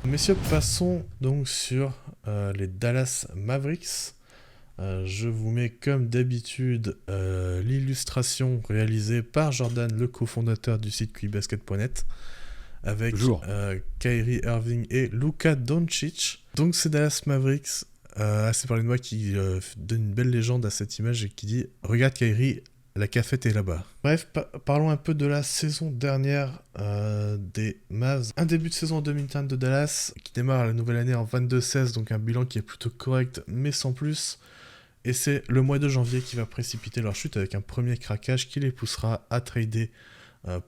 Messieurs, passons donc sur les Dallas Mavericks. Je vous mets comme d'habitude l'illustration réalisée par Jordan, le cofondateur du site QuickBasket.net, avec Toujours. Kyrie Irving et Luka Doncic. Donc c'est Dallas Mavericks, assez parlé de moi, qui donne une belle légende à cette image et qui dit «Regarde Kyrie, la cafette est là-bas». Bref, parlons un peu de la saison dernière des Mavs. Un début de saison en 2020 de Dallas qui démarre la nouvelle année en 22-16, donc un bilan qui est plutôt correct mais sans plus. Et c'est le mois de janvier qui va précipiter leur chute avec un premier craquage qui les poussera à trader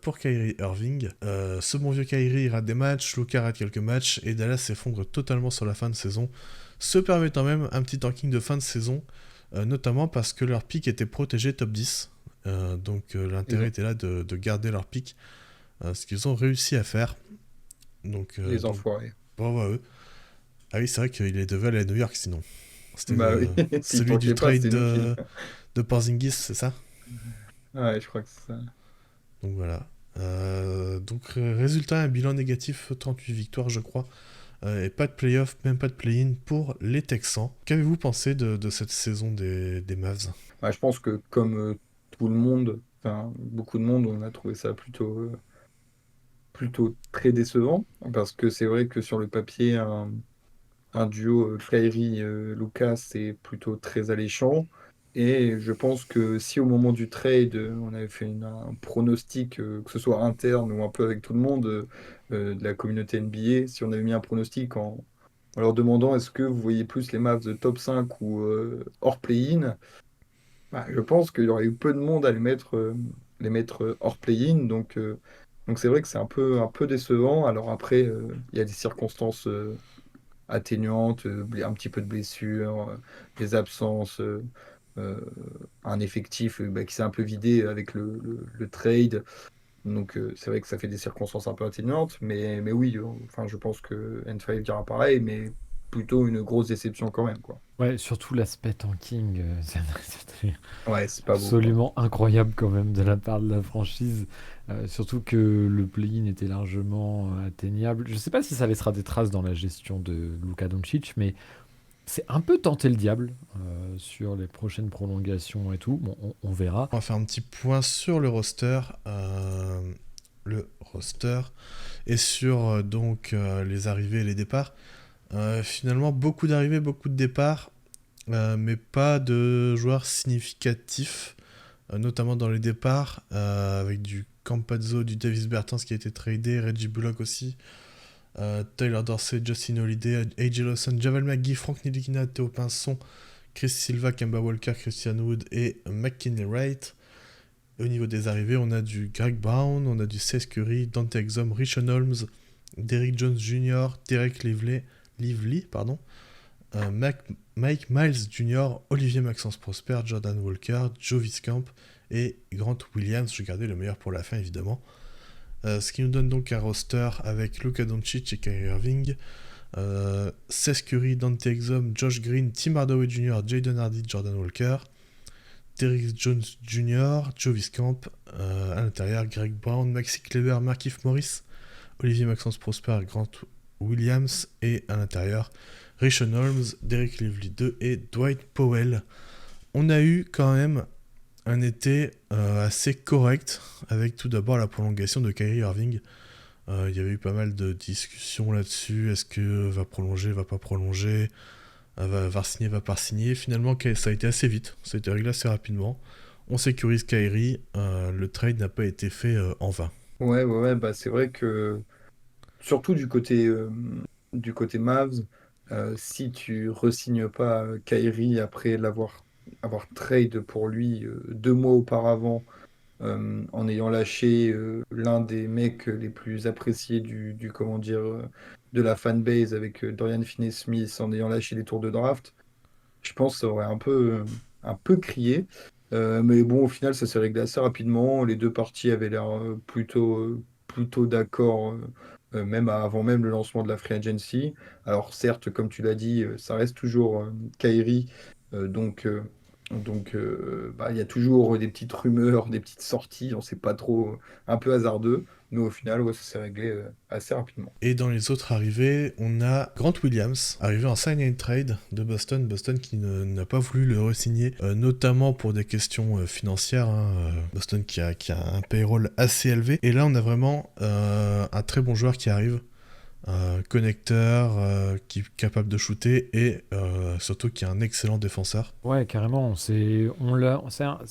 pour Kyrie Irving. Ce bon vieux Kyrie rate des matchs, Luka rate quelques matchs et Dallas s'effondre totalement sur la fin de saison, se permettant même un petit tanking de fin de saison, notamment parce que leur pick était protégé top 10. Donc Les, l'intérêt en- était là de garder leur pick, ce qu'ils ont réussi à faire. les Donc enfoirés. bravo à eux. Ah oui, c'est vrai qu'il devait aller à New York sinon. C'était Bah oui, puis il celui du tanquait pas, trade c'était inutile. de Porzingis, c'est ça? Ouais, je crois que c'est ça. Donc voilà. Résultat, un bilan négatif, 38 victoires je crois, et pas de playoff, même pas de play-in pour les Texans. Qu'avez-vous pensé de cette saison des Mavs? Bah, je pense que comme tout le monde, enfin beaucoup de monde, on a trouvé ça plutôt très décevant. Parce que c'est vrai que sur le papier, un duo Kyrie-Lucas, c'est plutôt très alléchant. Et je pense que si au moment du trade, on avait fait un pronostic, que ce soit interne ou un peu avec tout le monde de la communauté NBA, si on avait mis un pronostic en leur demandant est-ce que vous voyez plus les Mavs de top 5 ou hors play-in, bah, je pense qu'il y aurait eu peu de monde à les mettre hors play-in. Donc c'est vrai que c'est un peu décevant. Alors après, il y a des circonstances atténuantes, un petit peu de blessures, des absences, euh, un effectif bah, qui s'est un peu vidé avec le trade. Donc c'est vrai que ça fait des circonstances un peu atténuantes, mais oui, enfin je pense que N5 dira pareil, mais plutôt une grosse déception quand même, quoi. Mm. Mm. Ouais, Ouais, surtout l'aspect tanking, c'était ouais, c'est pas beau, quoi. absolument incroyable quand même de la part de la franchise. Surtout que le play-in était largement atteignable. Je sais pas si ça laissera des traces dans la gestion de Luka Doncic, mais c'est un peu tenter le diable sur les prochaines prolongations et tout. Bon, on verra. On va faire un petit point sur le roster. Le roster. Et sur les arrivées et les départs. Finalement, beaucoup d'arrivées, beaucoup de départs, mais pas de joueurs significatifs, notamment dans les départs, avec du Campazzo, du Davis Bertans qui a été tradé, Reggie Bullock aussi, Tyler Dorsey, Justin Holiday, AJ Lawson, Javel McGee, Frank Ntilikina, Théo Pinson, Chris Silva, Kemba Walker, Christian Wood et McKinley Wright. Et au niveau des arrivées, on a du Greg Brown, on a du Seth Curry, Dante Exum, Richon Holmes, Derrick Jones Jr., Derek Lively, pardon, Mike Miles Jr., Olivier Maxence Prosper, Jordan Walker, Joe Viscamp et Grant Williams. Je gardais le meilleur pour la fin évidemment. Ce qui nous donne donc un roster avec Luka Doncic et Kyrie Irving, Seth Curry, Dante Exum, Josh Green, Tim Hardaway Jr., Jaden Hardy, Jordan Walker, Derrick Jones Jr., Joe Viscamp, à l'intérieur Greg Brown, Maxi Kleber, Markif Morris, Olivier Maxence Prosper, Grant Williams et à l'intérieur Rishon Holmes, Derek Lively 2 et Dwight Powell. On a eu quand même un été assez correct avec tout d'abord la prolongation de Kyrie Irving. Il y avait eu pas mal de discussions là-dessus. Est-ce que va prolonger, va pas prolonger, va signer, va pas signer. Finalement, ça a été assez vite. Ça a été réglé assez rapidement. On sécurise Kyrie. Le trade n'a pas été fait en vain. Ouais, ouais, ouais, bah c'est vrai que surtout du côté Mavs, si tu re-signes pas Kyrie après avoir trade pour lui 2 mois auparavant, en ayant lâché l'un des mecs les plus appréciés comment dire, de la fanbase avec Dorian Finney-Smith, en ayant lâché les tours de draft, je pense que ça aurait un peu crié. Mais bon, au final, ça s'est réglé assez rapidement. Les deux parties avaient l'air plutôt d'accord, même avant même le lancement de la Free Agency. Alors certes, comme tu l'as dit, ça reste toujours Kyrie. Donc Donc, bah, il y a toujours des petites rumeurs, des petites sorties, on sait pas trop, un peu hasardeux, mais au final, ouais, ça s'est réglé assez rapidement. Et dans les autres arrivées, on a Grant Williams, arrivé en sign and trade de Boston. Boston qui n'a pas voulu le re-signer, notamment pour des questions financières. Boston qui a un payroll assez élevé. Et là, on a vraiment un très bon joueur qui arrive. Connecteur, qui est capable de shooter et surtout qui est un excellent défenseur. Ouais, carrément. C'est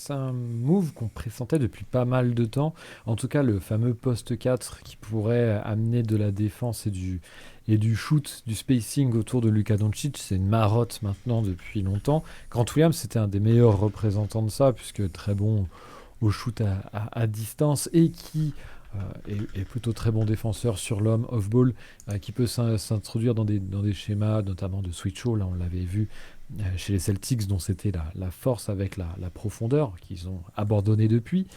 un move qu'on pressentait depuis pas mal de temps. En tout cas, le fameux poste 4 qui pourrait amener de la défense et du shoot, du spacing autour de Luka Doncic, c'est une marotte maintenant depuis longtemps. Grant Williams, c'était un des meilleurs représentants de ça, puisque très bon au shoot à distance et qui est plutôt très bon défenseur sur l'homme, off-ball, qui peut s'introduire dans des schémas, notamment de switch-all. Là, on l'avait vu chez les Celtics, dont c'était la force avec la profondeur qu'ils ont abandonné depuis.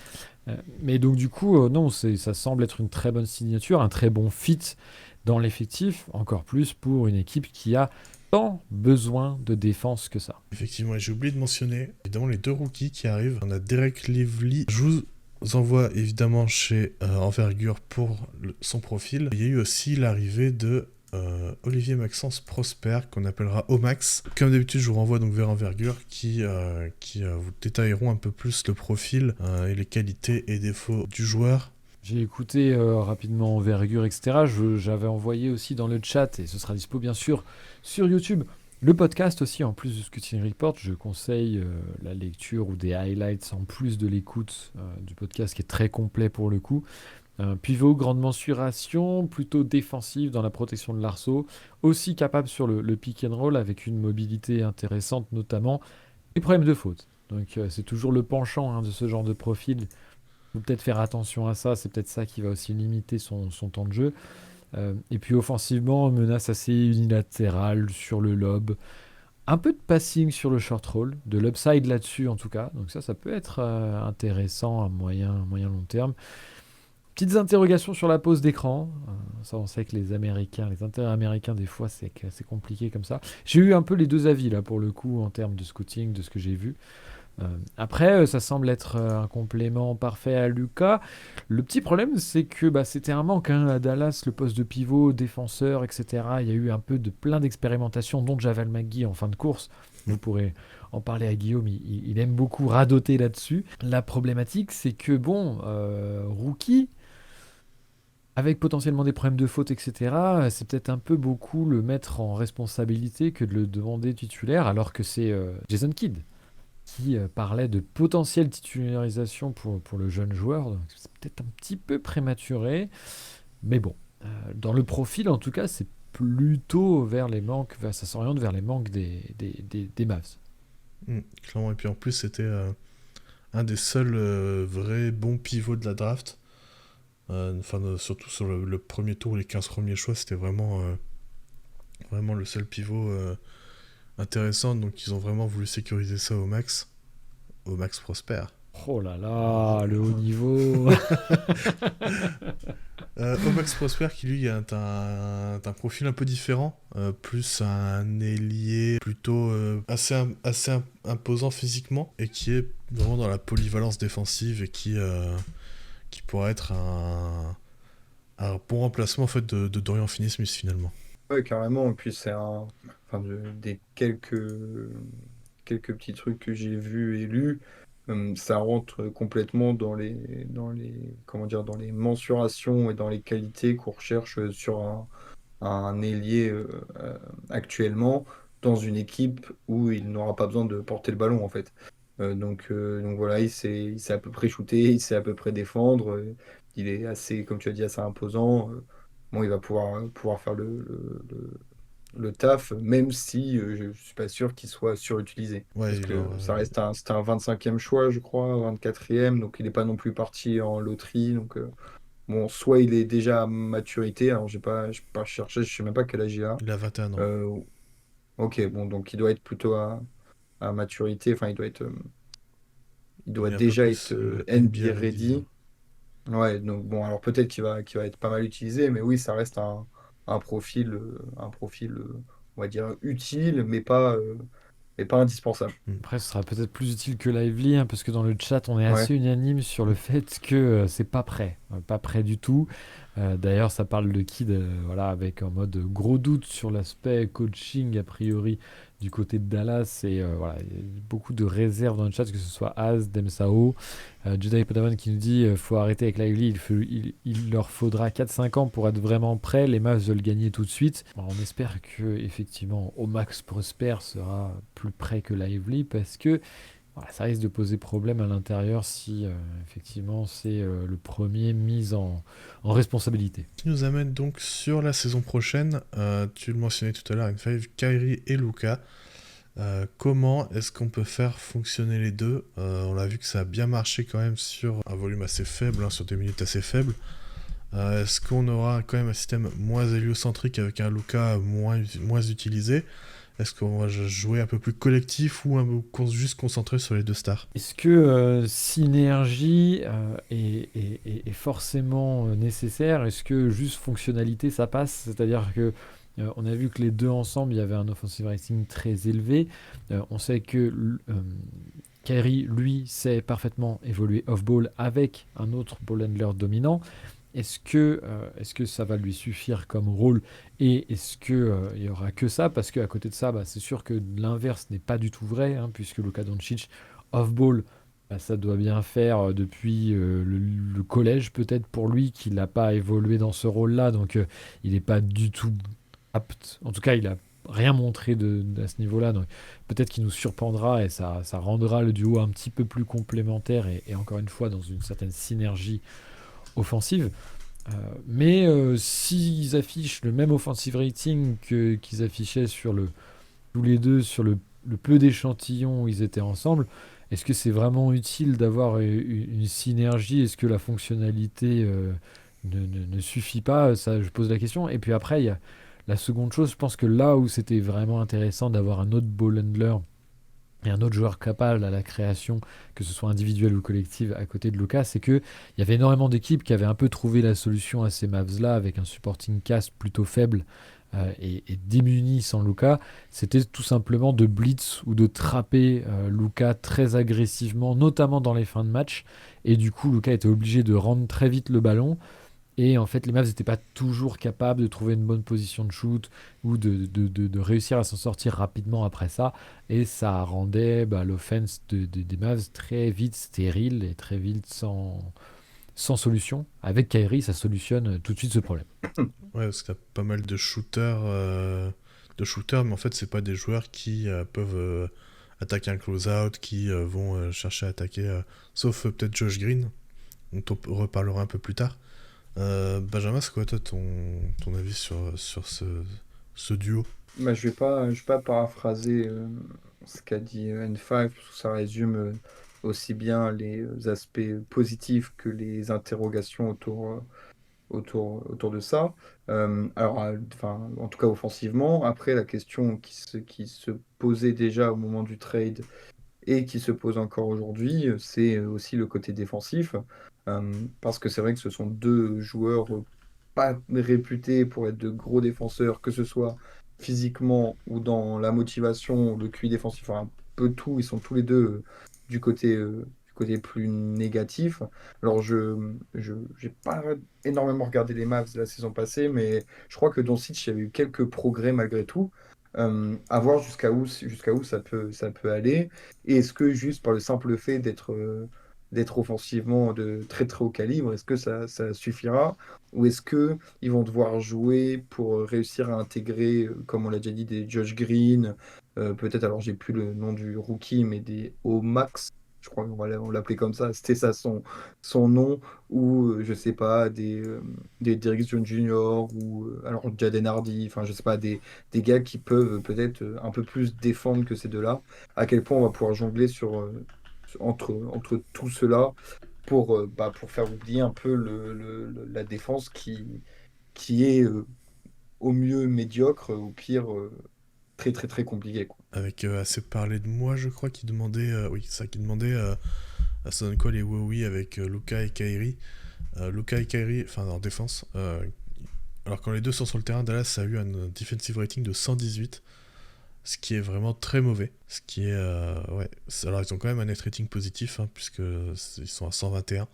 Mais donc, du coup, non, ça semble être une très bonne signature, un très bon fit dans l'effectif, encore plus pour une équipe qui a tant besoin de défense que ça. Effectivement, et j'ai oublié de mentionner évidemment les deux rookies qui arrivent. On a Derek Lively. Je vous envoie évidemment chez Envergure pour son profil. Il y a eu aussi l'arrivée de Olivier Maxence Prosper, qu'on appellera Omax. Comme d'habitude, je vous renvoie donc vers Envergure qui vous détailleront un peu plus le profil et les qualités et défauts du joueur. J'ai écouté rapidement Envergure, etc. J'avais envoyé aussi dans le chat, et ce sera dispo bien sûr sur YouTube, le podcast aussi, en plus du Scouting Report. Je conseille la lecture ou des highlights en plus de l'écoute du podcast qui est très complet pour le coup. Un pivot, grande mensuration, plutôt défensif dans la protection de l'arceau, aussi capable sur le pick and roll avec une mobilité intéressante notamment, et problème de faute. Donc c'est toujours le penchant de ce genre de profil. Il faut peut-être faire attention à ça, c'est peut-être ça qui va aussi limiter son temps de jeu. Et puis offensivement, menace assez unilatérale sur le lob, un peu de passing sur le short roll, de l'upside là-dessus en tout cas. Donc ça peut être intéressant à moyen long terme. Petites interrogations sur la pose d'écran. Ça, on sait que les Américains, les intérêts américains, des fois, c'est compliqué comme ça. J'ai eu un peu les deux avis, là, pour le coup, en termes de scouting, de ce que j'ai vu. Après, ça semble être un complément parfait à Lucas. Le petit problème, c'est que c'était un manque à Dallas, le poste de pivot, défenseur, etc. Il y a eu un peu de plein d'expérimentations, dont Javal McGee en fin de course. Vous pourrez en parler à Guillaume, il aime beaucoup radoter là-dessus. La problématique, c'est que, bon, rookie, avec potentiellement des problèmes de faute, etc., c'est peut-être un peu beaucoup le mettre en responsabilité que de le demander titulaire, alors que c'est Jason Kidd qui parlait de potentielle titularisation pour le jeune joueur. Donc c'est peut-être un petit peu prématuré, mais bon, dans le profil, en tout cas, c'est plutôt vers les manques, ça s'oriente vers les manques des Mavs. Clairement, et puis en plus, c'était un des seuls vrais bons pivots de la draft. Surtout sur le premier tour, les 15 premiers choix, c'était vraiment le seul pivot intéressant. Donc ils ont vraiment voulu sécuriser ça au max Prosper. Oh là là, le haut niveau. Au max Prosper qui lui a un profil un peu différent, plus un ailier plutôt assez imposant physiquement et qui est vraiment dans la polyvalence défensive et qui pourrait être un bon remplacement en fait de Dorian Finney-Smith finalement. Ouais, carrément. Et puis c'est des quelques petits trucs que j'ai vus et lus, ça rentre complètement comment dire, dans les mensurations et dans les qualités qu'on recherche sur un ailier actuellement dans une équipe où il n'aura pas besoin de porter le ballon en fait. Donc voilà, il sait à peu près shooter, il sait à peu près défendre, il est assez, comme tu as dit, assez imposant. Bon, il va pouvoir faire le taf, même si je suis pas sûr qu'il soit surutilisé. Ouais, Parce que ça reste c'était un 25e choix, je crois, 24e, donc il n'est pas non plus parti en loterie. Donc bon, soit il est déjà à maturité, alors j'ai pas cherché, je sais même pas quel âge il a. il a 21 ans. Euh, ok, bon, donc il doit être plutôt à maturité, enfin il doit Il est un peu déjà être plus NBA NBA ready, disons. ready. Ouais, donc bon, alors peut-être qu'il va être pas mal utilisé, mais oui, ça reste un profil, on va dire, utile, mais mais pas indispensable. Après, ce sera peut-être plus utile que Lively, hein, parce que dans le chat, on est Ouais. assez unanime sur le fait que c'est pas prêt du tout. D'ailleurs, ça parle de Kid, voilà, avec en mode gros doute sur l'aspect coaching a priori du côté de Dallas. Et voilà, il y a beaucoup de réserves dans le chat, que ce soit Az, Demsao, Jedi Padawan qui nous dit faut arrêter avec Lively, il leur faudra 4-5 ans pour être vraiment prêts. Les Mavs veulent gagner tout de suite. Bon, on espère que effectivement Omax Prosper sera plus près que Lively, parce que voilà, ça risque de poser problème à l'intérieur si effectivement c'est le premier mis en responsabilité. Qui nous amène donc sur la saison prochaine. Tu le mentionnais tout à l'heure, N5, Kyrie et Luka. Comment est-ce qu'on peut faire fonctionner les deux? On a vu que ça a bien marché quand même sur un volume assez faible, hein, sur des minutes assez faibles. Est-ce qu'on aura quand même un système moins héliocentrique avec un Luka moins utilisé? Est-ce qu'on va jouer un peu plus collectif ou juste concentré sur les deux stars? Est-ce que synergie est forcément nécessaire? Est-ce que juste fonctionnalité ça passe? C'est-à-dire que on a vu que les deux ensemble, il y avait un offensive rating très élevé. On sait que Kyrie, lui, sait parfaitement évoluer off-ball avec un autre ball handler dominant. Est-ce que ça va lui suffire comme rôle, et est-ce que il y aura que ça? Parce qu'à côté de ça, c'est sûr que l'inverse n'est pas du tout vrai, hein, puisque Luka Doncic off-ball, ça doit bien faire depuis le collège peut-être pour lui, qu'il n'a pas évolué dans ce rôle-là, donc il n'est pas du tout apte. En tout cas, il a rien montré à ce niveau-là, donc peut-être qu'il nous surprendra et ça rendra le duo un petit peu plus complémentaire et encore une fois dans une certaine synergie offensive. Mais s'ils affichent le même offensive rating qu'ils affichaient tous les deux sur le peu d'échantillons où ils étaient ensemble, est-ce que c'est vraiment utile d'avoir une synergie? Est-ce que la fonctionnalité ne suffit pas? Ça, je pose la question. Et puis après, il y a la seconde chose, je pense que là où c'était vraiment intéressant d'avoir un autre ball handler et un autre joueur capable à la création, que ce soit individuelle ou collective, à côté de Lucas, c'est qu'il y avait énormément d'équipes qui avaient un peu trouvé la solution à ces Mavs-là, avec un supporting cast plutôt faible et démuni sans Lucas. C'était tout simplement de blitz ou de trapper Lucas très agressivement, notamment dans les fins de match. Et du coup, Lucas était obligé de rendre très vite le ballon. Et en fait, les Mavs n'étaient pas toujours capables de trouver une bonne position de shoot ou de réussir à s'en sortir rapidement après ça. Et ça rendait l'offense des Mavs très vite stérile et très vite sans solution. Avec Kyrie, ça solutionne tout de suite ce problème. Ouais, parce que t'as pas mal de shooters, mais en fait, c'est pas des joueurs qui peuvent attaquer un close-out, qui vont chercher à attaquer, sauf peut-être Josh Green, dont on reparlera un peu plus tard. Benjamin, c'est quoi toi ton avis sur ce duo? Je vais pas paraphraser ce qu'a dit N5, parce que ça résume aussi bien les aspects positifs que les interrogations autour de ça. Alors, enfin, en tout cas offensivement. Après, la question qui se posait déjà au moment du trade et qui se pose encore aujourd'hui, c'est aussi le côté défensif. Parce que c'est vrai que ce sont deux joueurs pas réputés pour être de gros défenseurs, que ce soit physiquement ou dans la motivation, le QI défensif, enfin, un peu tout. Ils sont tous les deux du côté plus négatif. Alors, je j'ai pas énormément regardé les Mavs de la saison passée, mais je crois que Doncic, il y avait eu quelques progrès malgré tout. À voir jusqu'à où ça peut aller. Et est-ce que juste par le simple fait d'être offensivement de très très haut calibre, est-ce que ça suffira? Ou est-ce que ils vont devoir jouer pour réussir à intégrer, comme on l'a déjà dit, des Josh Green, peut-être, alors j'ai plus le nom du rookie, mais des O-Max, je crois on l'appeler comme ça, c'était ça son nom, ou je sais pas, des Derrick Jones Jr., ou alors Jaden Hardy, enfin je sais pas, des gars qui peuvent peut-être un peu plus défendre que ces deux-là. À quel point on va pouvoir jongler entre tout cela pour faire oublier un peu la défense qui est au mieux médiocre, au pire très très très compliqué, quoi. Avec assez parlé de moi, je crois, qui demandait, oui, ça, qui demandait à ça donne quoi les Wowi avec Luka et Kyrie. Luka et Kyrie, enfin en défense. Alors quand les deux sont sur le terrain, Dallas a eu un defensive rating de 118. ce qui est vraiment très mauvais. Ce qui est... ouais. Alors ils ont quand même un net rating positif, hein, puisque ils sont à 121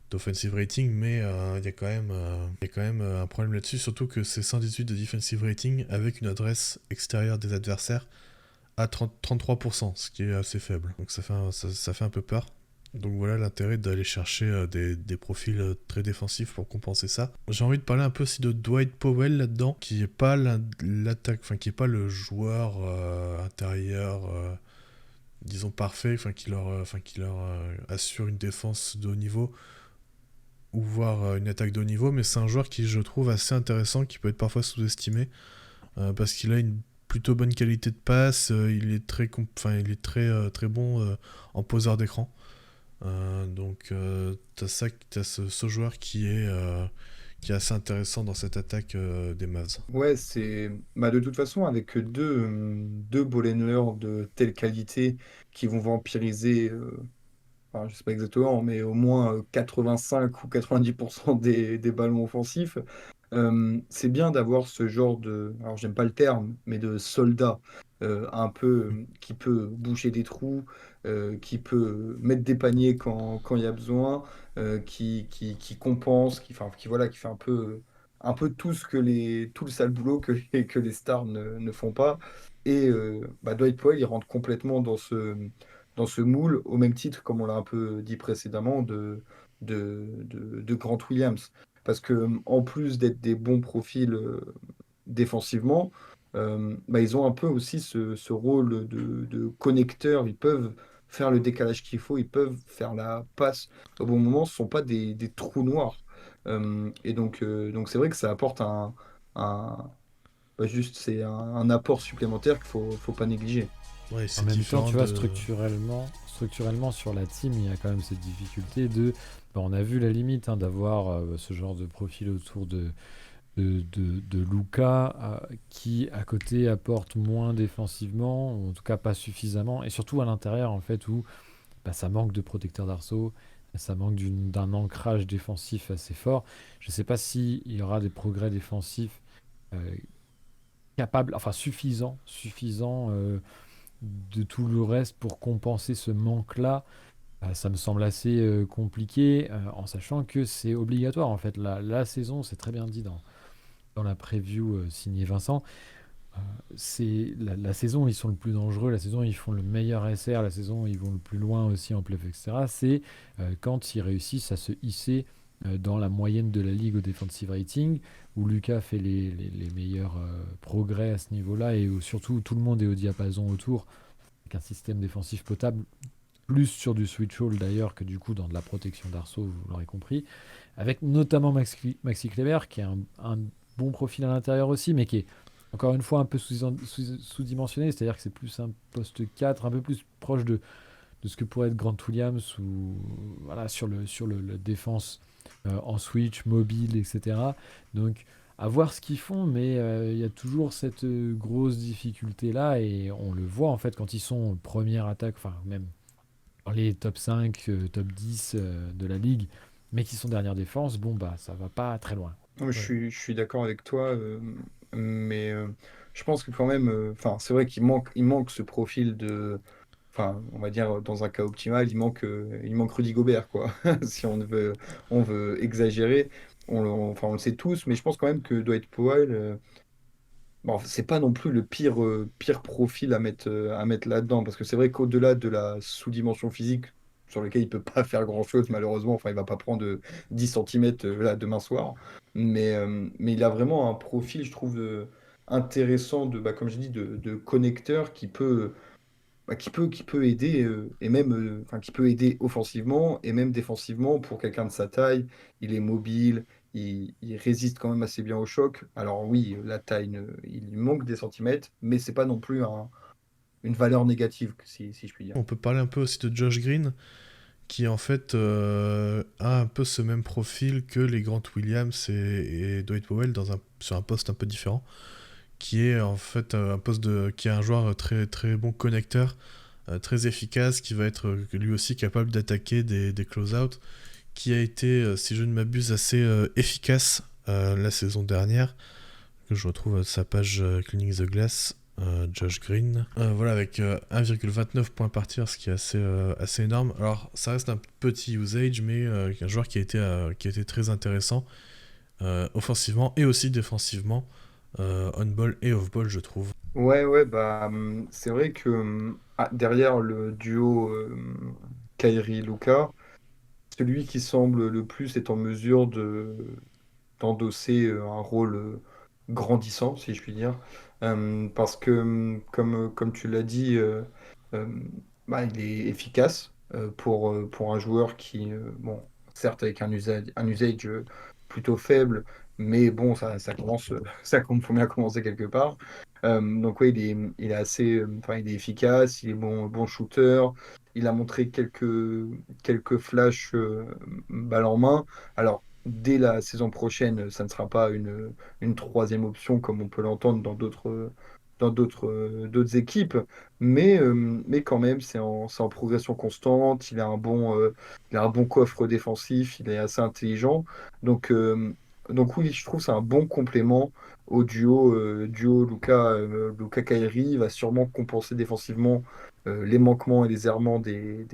d'offensive rating, mais il y a quand même un problème là-dessus, surtout que c'est 118 de defensive rating avec une adresse extérieure des adversaires à 33%, ce qui est assez faible. Donc ça fait un peu peur. Donc voilà l'intérêt d'aller chercher des profils très défensifs pour compenser ça. J'ai envie de parler un peu aussi de Dwight Powell là-dedans, qui est pas l'attaque, enfin qui est pas le joueur intérieur, disons parfait, qui leur assure une défense de haut niveau ou voire une attaque de haut niveau, mais c'est un joueur qui je trouve assez intéressant, qui peut être parfois sous-estimé parce qu'il a une plutôt bonne qualité de passe, il est très très bon en poseur d'écran. Donc t'as ce joueur qui est assez intéressant dans cette attaque des Mavs. Ouais, c'est de toute façon avec deux ball handlers de telle qualité qui vont vampiriser, enfin, je sais pas exactement, mais au moins 85 ou 90% des ballons offensifs. C'est bien d'avoir ce genre de, alors j'aime pas le terme, mais de soldat un peu qui peut boucher des trous, qui peut mettre des paniers quand il y a besoin, qui compense, voilà, qui fait un peu tout tout le sale boulot que les stars ne font pas. Et Dwight Powell, il rentre complètement dans ce moule, au même titre, comme on l'a un peu dit précédemment, de Grant Williams. Parce que en plus d'être des bons profils défensivement, ils ont un peu aussi ce rôle de connecteur. Ils peuvent faire le décalage qu'il faut, ils peuvent faire la passe au bon moment. Ce ne sont pas des trous noirs. Donc c'est vrai que ça apporte un- juste c'est un apport supplémentaire faut pas négliger. Ouais, En c'est même temps, différent tu vois, de... structurellement sur la team, il y a quand même cette difficulté de. On a vu la limite hein, d'avoir ce genre de profil autour de Luka qui, à côté, apporte moins défensivement, ou en tout cas pas suffisamment, et surtout à l'intérieur, en fait, où ça manque de protecteur d'arceau, ça manque d'un ancrage défensif assez fort. Je ne sais pas s'il y aura des progrès défensifs euh, capables, enfin suffisants de tout le reste pour compenser ce manque-là. Ça me semble assez compliqué, en sachant que c'est obligatoire en fait. La saison, c'est très bien dit dans la preview signée Vincent, c'est la saison où ils sont le plus dangereux, la saison où ils font le meilleur SR, la saison où ils vont le plus loin aussi en playoff, etc. C'est quand ils réussissent à se hisser dans la moyenne de la ligue au defensive rating, où Lucas fait les meilleurs progrès à ce niveau-là et où surtout tout le monde est au diapason autour, avec un système défensif potable, plus sur du switch hole d'ailleurs que du coup dans de la protection d'arceau, vous l'aurez compris, avec notamment Maxi Kleber qui a un bon profil à l'intérieur aussi, mais qui est encore une fois un peu sous-dimensionné, c'est-à-dire que c'est plus un poste 4, un peu plus proche de ce que pourrait être Grant Williams ou voilà, la défense en switch, mobile, etc. Donc à voir ce qu'ils font, mais il y a toujours cette grosse difficulté-là et on le voit en fait quand ils sont première attaque, enfin même dans les top 5, top 10 de la ligue, mais qui sont dernière défense, bon bah ça va pas très loin. Non, Ouais. je suis d'accord avec toi, mais je pense que quand même, enfin, c'est vrai il manque ce profil de, enfin, on va dire dans un cas optimal, il manque Rudy Gobert, quoi. Si on veut exagérer, enfin, on le sait tous, mais je pense quand même que Dwight Powell, bon, c'est pas non plus le pire profil à mettre là-dedans, parce que c'est vrai qu'au-delà de la sous-dimension physique, sur lequel il peut pas faire grand-chose, malheureusement, enfin, il va pas prendre 10 centimètres là, demain soir, mais il a vraiment un profil, je trouve, intéressant comme je dis, de connecteur qui peut aider, et même, enfin, qui peut aider offensivement et même défensivement pour quelqu'un de sa taille. Il est mobile, il résiste quand même assez bien au choc. Alors oui, la taille, il lui manque des centimètres, mais c'est pas non plus une valeur négative, si je puis dire. On peut parler un peu aussi de Josh Green, qui en fait a un peu ce même profil que les Grant Williams et Dwight Powell sur un poste un peu différent, qui est en fait qui est un joueur très très bon connecteur, très efficace, qui va être lui aussi capable d'attaquer des close-out, qui a été, si je ne m'abuse, assez efficace la saison dernière, que je retrouve sa page Cleaning the Glass. Josh Green. Voilà, avec 1,29 points par tir, ce qui est assez énorme. Alors, ça reste un petit usage, mais un joueur qui a été très intéressant, offensivement et aussi défensivement, on-ball et off-ball, je trouve. Ouais, bah, c'est vrai que derrière le duo Kyrie-Luka, celui qui semble le plus être en mesure d'endosser un rôle grandissant, si je puis dire. Parce que, comme tu l'as dit, euh, bah, il est efficace pour un joueur qui, bon, certes avec un usage plutôt faible, mais bon, ça commence, faut bien commencer quelque part. Donc oui, il est assez, enfin, il est efficace, il est bon shooter, il a montré quelques flashs balle en main. Alors, dès la saison prochaine, ça ne sera pas une troisième option comme on peut l'entendre dans d'autres équipes, mais quand même, c'est en progression constante. Il a un bon coffre défensif, il est assez intelligent. Donc, euh, donc oui, je trouve que c'est un bon complément au duo Luka Kairi. Il va sûrement compenser défensivement les manquements et les errements des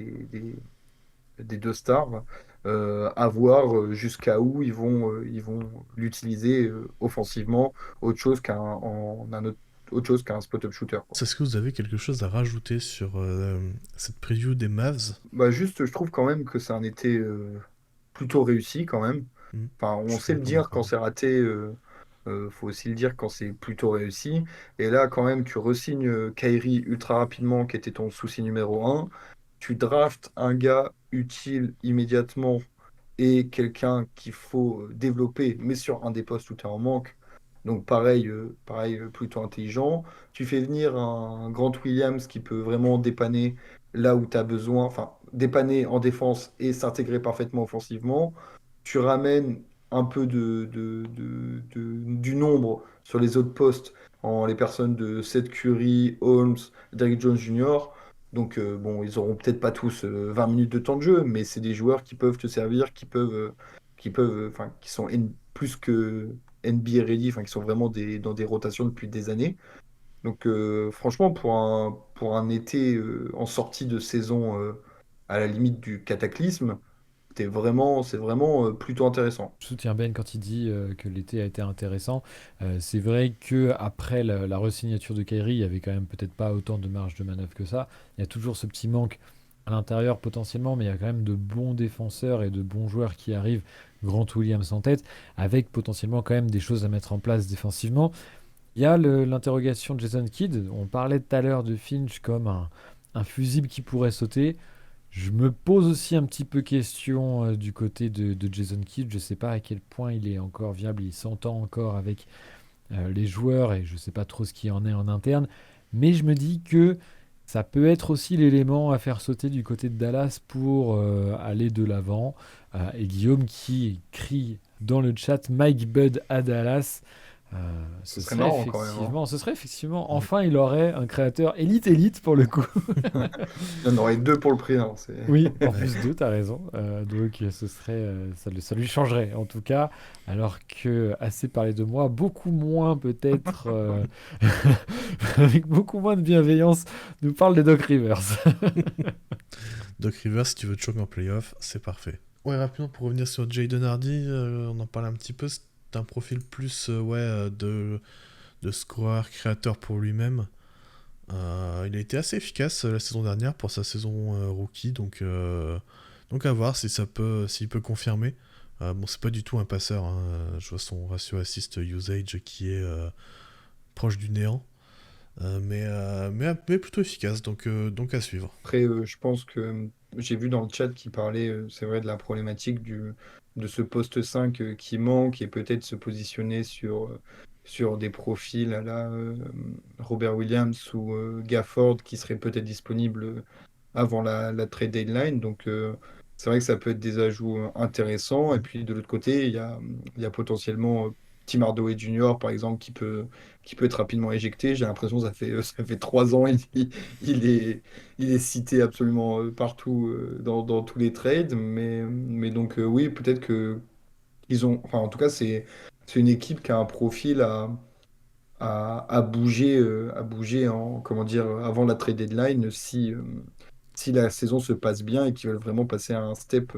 deux stars, à voir jusqu'à où ils vont l'utiliser offensivement, autre chose autre chose qu'un spot-up shooter, quoi. Est-ce que vous avez quelque chose à rajouter sur cette preview des Mavs? Bah, juste, je trouve quand même que c'est un été plutôt réussi quand même. Enfin, Je on suis sait le complètement dire quand d'accord. c'est raté, faut aussi le dire quand c'est plutôt réussi. Et là, quand même, tu re-signes Kyrie ultra rapidement, qui était ton souci numéro un. Tu draftes un gars utile immédiatement et quelqu'un qu'il faut développer, mais sur un des postes où tu es en manque. Donc pareil, plutôt intelligent. Tu fais venir un Grant Williams qui peut vraiment dépanner là où tu as besoin, enfin dépanner en défense et s'intégrer parfaitement offensivement. Tu ramènes un peu du nombre sur les autres postes en les personnes de Seth Curry, Holmes, Derrick Jones Jr. Donc, bon, ils auront peut-être pas tous 20 minutes de temps de jeu, mais c'est des joueurs qui peuvent te servir, enfin, qui sont plus que NBA ready, enfin, qui sont vraiment dans des rotations depuis des années. Donc, franchement, pour un été en sortie de saison à la limite du cataclysme, c'est vraiment plutôt intéressant. Je soutiens Ben quand il dit que l'été a été intéressant. C'est vrai que après la re-signature de Kyrie, il y avait quand même peut-être pas autant de marge de manœuvre que ça. Il y a toujours ce petit manque à l'intérieur potentiellement, mais il y a quand même de bons défenseurs et de bons joueurs qui arrivent, Grant Williams en tête, avec potentiellement quand même des choses à mettre en place défensivement. Il y a l'interrogation de Jason Kidd. On parlait tout à l'heure de Finch comme un fusible qui pourrait sauter. Je me pose aussi un petit peu question du côté de Jason Kidd. Je ne sais pas à quel point il est encore viable, il s'entend encore avec les joueurs et je ne sais pas trop ce qui en est en interne. Mais je me dis que ça peut être aussi l'élément à faire sauter du côté de Dallas pour aller de l'avant. Et Guillaume qui crie dans le chat Mike Budd à Dallas. Ce serait marrant quand même, hein. Ce serait effectivement, Mm. enfin, il aurait un créateur élite pour le coup. Il y en aurait deux pour le prix, hein, Oui, en Ouais. plus d'eux, t'as raison. Donc ce serait, ça lui changerait en tout cas. Alors que assez parlé de moi, beaucoup moins peut-être, avec beaucoup moins de bienveillance, nous parle des Doc Rivers. Doc Rivers, si tu veux te choquer en playoff, c'est parfait. Ouais, rapidement pour revenir sur Jaden Hardy, on en parlait un petit peu. C'est un profil plus de scoreur, créateur pour lui-même. Il a été assez efficace la saison dernière pour sa saison rookie, donc à voir si s'il peut confirmer. Bon, c'est pas du tout un passeur, hein. Je vois son ratio assist usage qui est proche du néant. Mais plutôt efficace, donc à suivre. Après, je pense que j'ai vu dans le chat qui parlait, c'est vrai, de la problématique de ce poste 5 qui manque et peut-être se positionner sur des profils à la Robert Williams ou Gafford qui seraient peut-être disponibles avant la trade deadline. Donc, c'est vrai que ça peut être des ajouts intéressants. Et puis, de l'autre côté, il y a potentiellement Tim Hardaway Jr., par exemple, qui peut être rapidement éjecté. J'ai l'impression que ça fait 3 ans, il est cité absolument partout dans tous les trades. Mais donc, oui, peut-être que enfin, en tout cas, c'est une équipe qui a un profil à bouger comment dire, avant la trade deadline si la saison se passe bien et qu'ils veulent vraiment passer à un step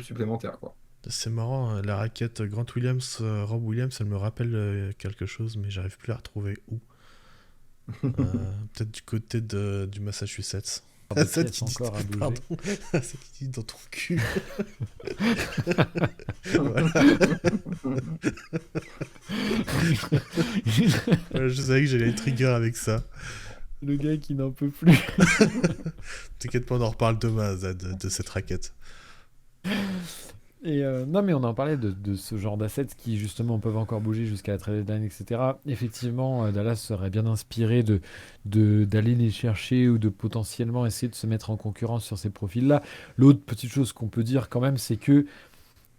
supplémentaire, quoi. C'est marrant, hein, la raquette Grant Williams, Rob Williams, elle me rappelle quelque chose, mais j'arrive plus à la retrouver où. Peut-être du côté du Massachusetts. Encore des Celle pièces qui dit, encore à bouger. pardon, celle qui dit dans ton cul. Voilà. Voilà, je savais que j'allais être trigger avec ça. Le gars qui n'en peut plus. T'inquiète pas, on en reparle demain, Zad, de cette raquette. Et non, mais on en parlait de ce genre d'assets qui justement peuvent encore bouger jusqu'à la trade deadline, etc. Effectivement, Dallas serait bien inspiré d'aller les chercher ou de potentiellement essayer de se mettre en concurrence sur ces profils-là. L'autre petite chose qu'on peut dire quand même, c'est que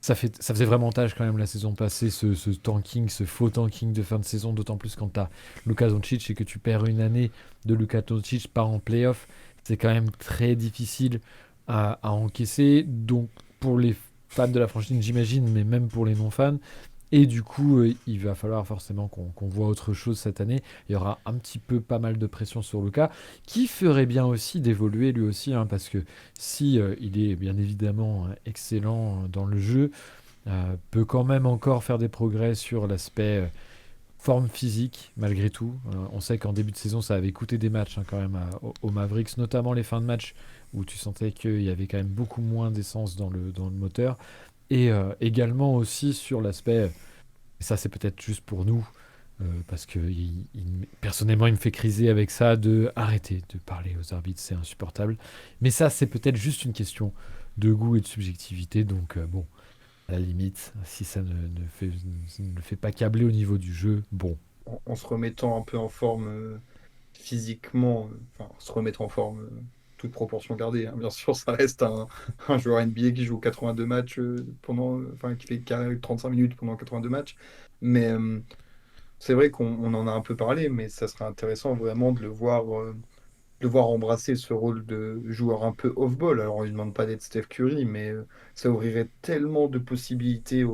ça faisait vraiment tâche quand même la saison passée, ce tanking, ce faux tanking de fin de saison, d'autant plus quand tu as Luka Doncic et que tu perds une année de Luka Doncic pas en playoff. C'est quand même très difficile à encaisser. Donc pour les fans de la franchise, j'imagine, mais même pour les non-fans. Et du coup, il va falloir forcément qu'on voit autre chose cette année. Il y aura un petit peu pas mal de pression sur Luka, qui ferait bien aussi d'évoluer lui aussi, hein, parce que si il est bien évidemment excellent dans le jeu, peut quand même encore faire des progrès sur l'aspect forme physique, malgré tout. On sait qu'en début de saison, ça avait coûté des matchs hein, quand même aux Mavericks, notamment les fins de match, où tu sentais qu'il y avait quand même beaucoup moins d'essence dans le moteur. Et également aussi sur l'aspect, et ça c'est peut-être juste pour nous, parce que personnellement il me fait criser avec ça, de arrêter de parler aux arbitres, c'est insupportable. Mais ça c'est peut-être juste une question de goût et de subjectivité, donc bon, à la limite, si ça ne fait pas câbler au niveau du jeu, bon. En se remettant un peu en forme physiquement, enfin, se remettre en forme, toute proportion gardée, hein. Bien sûr, ça reste un joueur NBA qui joue 82 matchs enfin, qui fait 35 minutes pendant 82 matchs. Mais c'est vrai qu'on en a un peu parlé, mais ça serait intéressant vraiment de le voir embrasser ce rôle de joueur un peu off-ball. Alors, on ne lui demande pas d'être Steph Curry, mais ça ouvrirait tellement de possibilités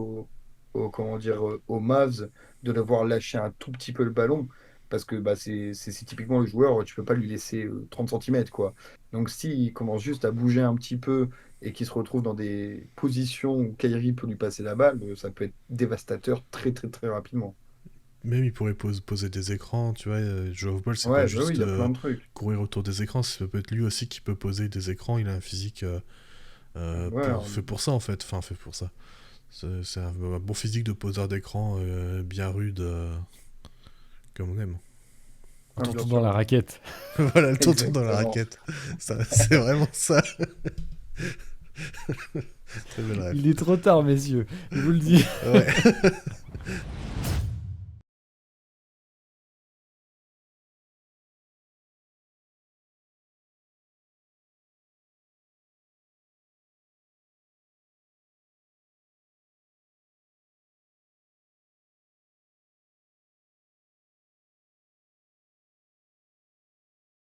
comment dire, aux Mavs de le voir lâcher un tout petit peu le ballon. Parce que bah, c'est typiquement le joueur, tu peux pas lui laisser 30 cm, quoi. Donc, s'il commence juste à bouger un petit peu et qu'il se retrouve dans des positions où Kyrie peut lui passer la balle, ça peut être dévastateur très, très, très rapidement. Même il pourrait poser des écrans, tu vois. Jouer au ball, c'est pas Ouais, bah oui, juste il y a plein de trucs. courir autour des écrans, ça peut être lui aussi qui peut poser des écrans. Il a un physique Ouais, fait pour ça en fait. Enfin, fait pour ça. C'est un bon physique de poseur d'écran bien rude, comme on aime. En bien tonton dans sûr. la raquette. Voilà, le tonton dans la Exactement. raquette. C'est vraiment ça. Très belle rêve. Il est trop tard, messieurs, je vous le dis. Ouais.